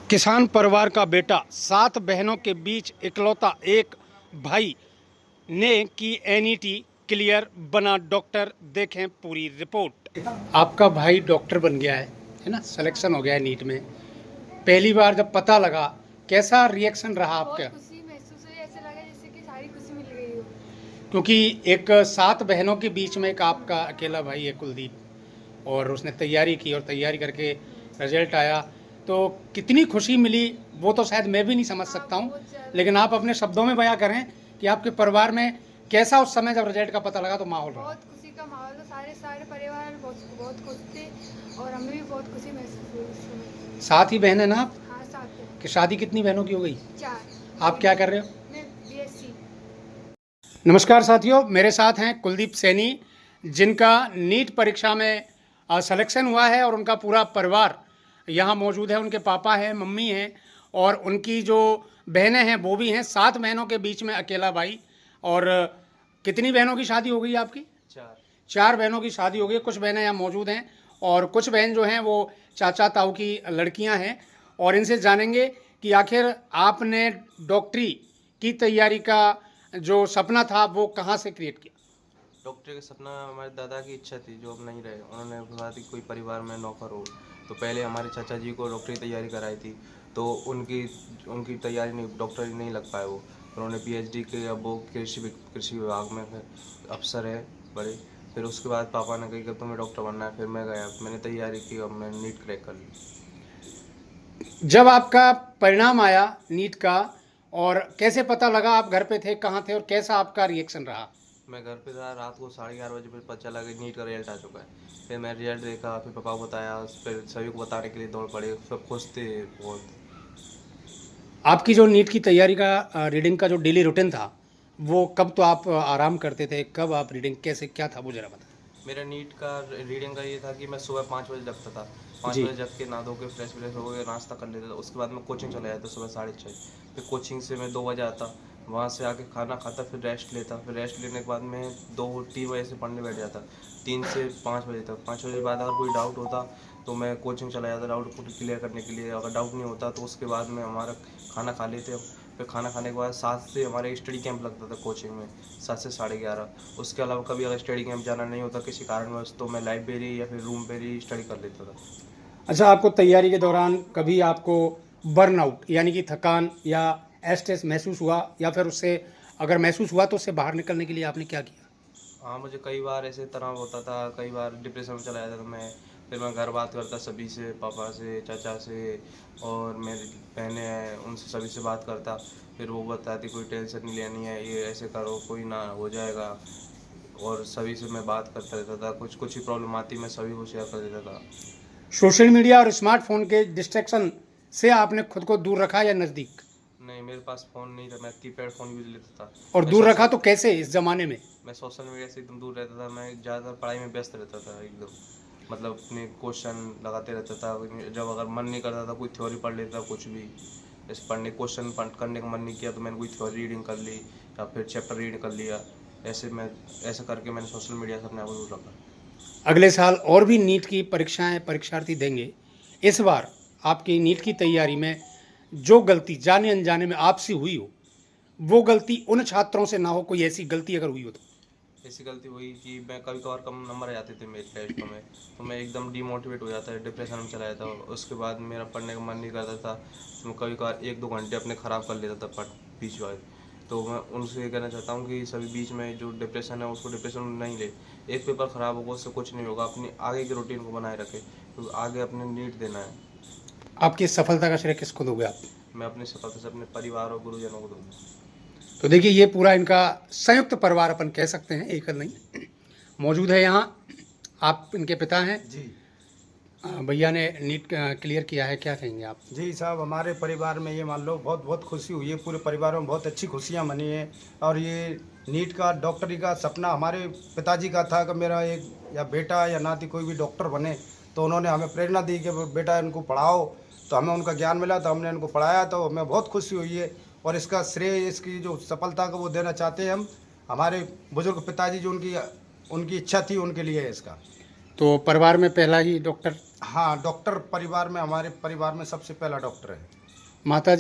किसान परिवार का बेटा 7 बहनों के बीच इकलौता एक भाई ने की एनईटी क्लियर, बना डॉक्टर। देखें पूरी रिपोर्ट। आपका भाई डॉक्टर बन गया है ना? सिलेक्शन हो गया है नीट में। पहली बार जब पता लगा, कैसा रिएक्शन रहा आपका? बहुत खुशी महसूस हुई, ऐसे लगा जैसे कि सारी खुशी मिल गई हो। क्योंकि एक 7 बहनों के बीच में एक आपका अकेला भाई है कुलदीप, और उसने तैयारी की और तैयारी करके रिजल्ट आया, तो कितनी खुशी मिली वो तो शायद मैं भी नहीं समझ सकता हूँ। लेकिन आप अपने शब्दों में बयां करें कि आपके परिवार में कैसा उस समय जब रिजल्ट का पता लगा तो माहौल रहा? बहुत खुशी का माहौल था, सारे सारे परिवार बहुत बहुत खुश थे और हमें भी बहुत खुशी महसूस हुई उस समय। 7 ही बहन है ना आप? हाँ, साथ में कि शादी कितनी बहनों की हो गई? 4। आप क्या कर रहे हो? मैं बीएससी। नमस्कार साथियों, मेरे साथ हैं कुलदीप सैनी, जिनका नीट परीक्षा में सिलेक्शन हुआ है और उनका पूरा परिवार यहाँ मौजूद है। उनके पापा हैं, मम्मी हैं और उनकी जो बहनें हैं वो भी हैं। 7 बहनों के बीच में अकेला भाई। और कितनी बहनों की शादी हो गई आपकी? 4 बहनों की शादी हो गई। कुछ बहनें यहाँ मौजूद हैं और कुछ बहन जो हैं वो चाचा ताऊ की लड़कियाँ हैं, और इनसे जानेंगे कि आखिर आपने डॉक्टरी की तैयारी का जो सपना था वो कहाँ से क्रिएट किया? डॉक्टर का सपना हमारे दादा की इच्छा थी, जो अब नहीं रहे। उन्होंने कहा थी कोई परिवार में नौकर हो। तो पहले हमारे चाचा जी को डॉक्टरी तैयारी कराई थी, तो उनकी उनकी तैयारी नहीं, डॉक्टरी नहीं लग पाए वो। उन्होंने पीएचडी की, अब वो कृषि विभाग में अफसर है बड़े। फिर उसके बाद पापा ने कही कि तुम्हें डॉक्टर बनना है। फिर मैं गया, मैंने तैयारी की और मैंने नीट क्रैक कर ली। जब आपका परिणाम आया नीट का, और कैसे पता लगा? आप घर पे थे, कहाँ थे, और कैसा आपका रिएक्शन रहा? मैं घर पे था, रात को 11:30 बजे फिर पता चला कि नीट का रिजल्ट आ चुका है। फिर मैं रिजल्ट देखा, फिर पापा को बताया, फिर सभी को बताने के लिए दौड़ पड़े। सब खुश थे बहुत। आपकी जो नीट की तैयारी का रीडिंग का जो डेली रूटीन था, वो कब तो आप आराम करते थे, कब आप रीडिंग, कैसे क्या था वो जरा बताएं। मेरा नीट का रीडिंग का ये था कि मैं सुबह 5 बजे जगता था। 5 जी। बजे जग के नहा धो के फ्रेश व्रेश हो गए, नाश्ता कर लेता था। उसके बाद मैं कोचिंग चला जाता सुबह 6:30। फिर कोचिंग से मैं 2 बजे आता, वहाँ से आके खाना खाता, फिर रेस्ट लेता। फिर रेस्ट लेने के बाद मैं 2-3 बजे से पढ़ने बैठ जाता, 3 से 5 बजे तक। 5 बजे बाद अगर कोई डाउट होता तो मैं कोचिंग चला जाता डाउट को क्लियर करने के लिए। अगर डाउट नहीं होता तो उसके बाद में हमारा खाना खा लेते। फिर खाना खाने के बाद 7 से हमारे स्टडी कैंप लगता था कोचिंग में, 7 से 11:30। उसके अलावा कभी अगर स्टडी कैंप जाना नहीं होता किसी कारणवश, तो मैं लाइब्रेरी या फिर रूम पर ही स्टडी कर लेता था। अच्छा, आपको तैयारी के दौरान कभी आपको बर्नआउट यानी कि थकान या स्ट्रेस महसूस हुआ, या फिर उससे अगर महसूस हुआ तो उससे बाहर निकलने के लिए आपने क्या किया? हाँ, मुझे कई बार ऐसे तनाव होता था, कई बार डिप्रेशन में चला जाता था मैं। फिर मैं घर बात करता सभी से, पापा से, चाचा से, और मेरी बहनें हैं उनसे, सभी से बात करता। फिर वो बताती कोई टेंशन नहीं लेनी है, ये ऐसे करो, कोई ना हो जाएगा। और सभी से मैं बात करता रहता था, कुछ कुछ ही प्रॉब्लम आती मैं सभी को शेयर कर देता था। सोशल मीडिया और स्मार्टफोन के डिस्ट्रैक्शन से आपने खुद को दूर रखा या नज़दीक? नहीं, मेरे पास फ़ोन नहीं था, मैं कीपैड फ़ोन यूज़ लेता था। और मैं दूर रखा सोशल तो कैसे इस ज़माने में? मैं सोशल मीडिया से एकदम दूर रहता था। मैं ज़्यादातर पढ़ाई में व्यस्त रहता था एकदम, मतलब अपने क्वेश्चन लगाते रहता था। जब अगर मन नहीं करता था कोई थ्योरी पढ़ लेता, कुछ भी जैसे पढ़ने क्वेश्चन करने का मन नहीं किया तो मैंने कोई थ्योरी रीडिंग कर ली या फिर चैप्टर रीड कर लिया। ऐसे करके मैंने सोशल मीडिया से अपने आप को दूर रखा। अगले साल और भी नीट की परीक्षार्थी देंगे। इस बार आपकी नीट की तैयारी में जो गलती जाने अनजाने में आपसे हुई हो, वो गलती उन छात्रों से ना हो। कोई ऐसी गलती अगर हुई हो तो? ऐसी गलती हुई कि मैं कभी कभार कम नंबर आ जाते थे मेरे टेस्टों में, तो मैं एकदम डीमोटिवेट हो जाता, डिप्रेशन में चला जाता। उसके बाद मेरा पढ़ने का मन नहीं करता था, तो मैं कभी कभार 1-2 घंटे अपने ख़राब कर लेता था बीच वाले। तो मैं उनसे ये कहना चाहता हूँ कि सभी बीच में जो डिप्रेशन है उसको डिप्रेशन में नहीं ले। एक पेपर ख़राब होगा उससे कुछ नहीं होगा, अपनी आगे की रूटीन को बनाए रखे, क्योंकि आगे अपने नीट देना है। आपकी सफलता का श्रेय किसको दोगे आप? मैं अपनी सफलता से अपने परिवार और गुरुजनों को दूँगा। तो देखिए, ये पूरा इनका संयुक्त परिवार अपन कह सकते हैं, एक नहीं, मौजूद है यहाँ। आप इनके पिता हैं जी। भैया ने नीट क्लियर किया है, क्या कहेंगे आप? जी साहब, हमारे परिवार में ये मान लो बहुत बहुत खुशी हुई है। पूरे परिवार में बहुत अच्छी खुशियाँ मनी हैं। और ये नीट का डॉक्टरी का सपना हमारे पिताजी का था कि मेरा एक या बेटा या नाती कोई भी डॉक्टर बने। तो उन्होंने हमें प्रेरणा दी कि बेटा इनको पढ़ाओ। तो हमें उनका ज्ञान मिला तो हमने इनको पढ़ाया, तो हमें बहुत खुशी हुई है। और इसका श्रेय, इसकी जो सफलता को वो देना चाहते हैं हम हमारे बुजुर्ग पिताजी, जो उनकी उनकी इच्छा थी, उनके लिए है इसका। तो परिवार में पहला ही डॉक्टर हाँ, डॉक्टर परिवार में, हमारे परिवार में सबसे पहला डॉक्टर है। माता